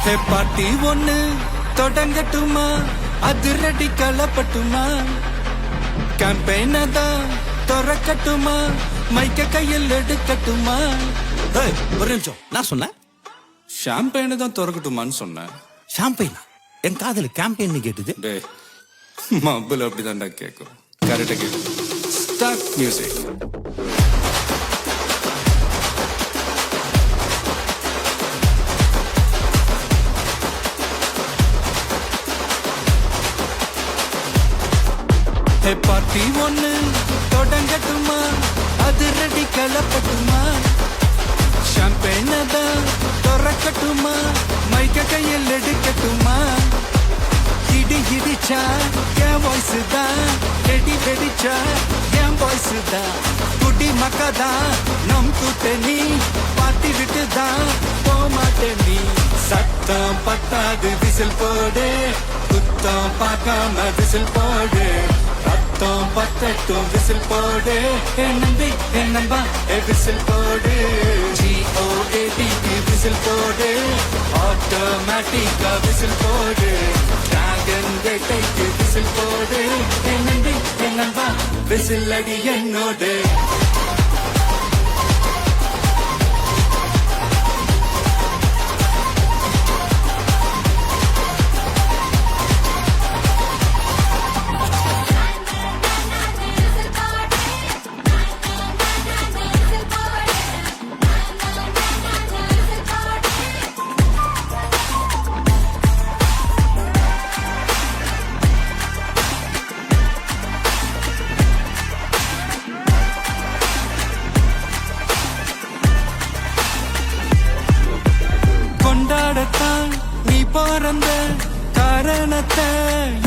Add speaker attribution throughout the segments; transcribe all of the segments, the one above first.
Speaker 1: பாட்டி ஒண்ணு தொடங்கட்டுமா, அதிரடி கலப்பட்டுமா, கேம்பெயின தான் திறக்கட்டுமா, மைக்க கையில் எடுக்கட்டுமா.
Speaker 2: ஒரு நிமிஷம், நான் சொன்னேன்
Speaker 1: ஷாம்பெயின தான் திறக்கட்டுமான்னு சொன்னேன்.
Speaker 2: ஷாம்பெயின். என் காதல கேம்பெயின் கேட்டுது.
Speaker 1: டே மబ్బுல அப்படிதான்டா கேட்கும். கரெக்டா கேட்கும். Start music. பார்ட்டி ஒண்ணு தொடங்கட்டுமா, அதிரடி கலப்பட்டுமா, ஷாம்பெயின தான் திறக்கட்டுமா, மைக்க கையில் எடுக்கட்டுமா. இடி இடிச்சா என் வாய்ஸ் தான், வெடி வெடிச்சா என் வாய்ஸ் தான், குடி மக்கதான் நம் கூட்டணி, பாட்டி விட்டு தான் போமாட்டேன் நீ. சத்தம் பத்தாது விசில் போடு, குத்தம் பார்க்காம விசில் போடு, ரத்தம் பத்தட்டும் விசில் போடு, என் நம்பி என் நம்பா விசில் போடு, GOAT விசில் போடு, ஆட்டோமேட்டிக்கா விசில் போடு, டிராகன் வேட்டைக்கு விசில் போடு, என் நம்பி என் நம்பா விசில் அடி என்னோடு. கொண்டாடத்தான் நீ பிறந்த காரணத்தை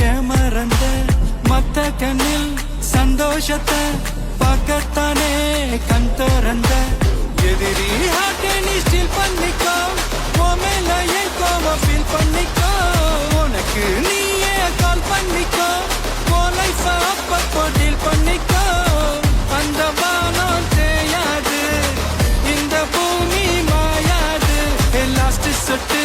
Speaker 1: ஏமறந்த, மத்த கண்ணில் சந்தோஷத்தை பார்க்கத்தானே கண் திறந்த. எதிரி ஹார்ட்டை நீ ஸ்டீல் பண்ணிக்கோ, உன் மேல என் கோவம் ஃபீல் பண்ணிக்கோ, உனக்கு நீயே கால் பண்ணிக்கோ, உன் லைஃப அப்பப்போ டீல் பண்ணிக்கோ. அந்த வானம் தேயாது, இந்த பூமி மாயாது, லாஸ்ட் சொட்டு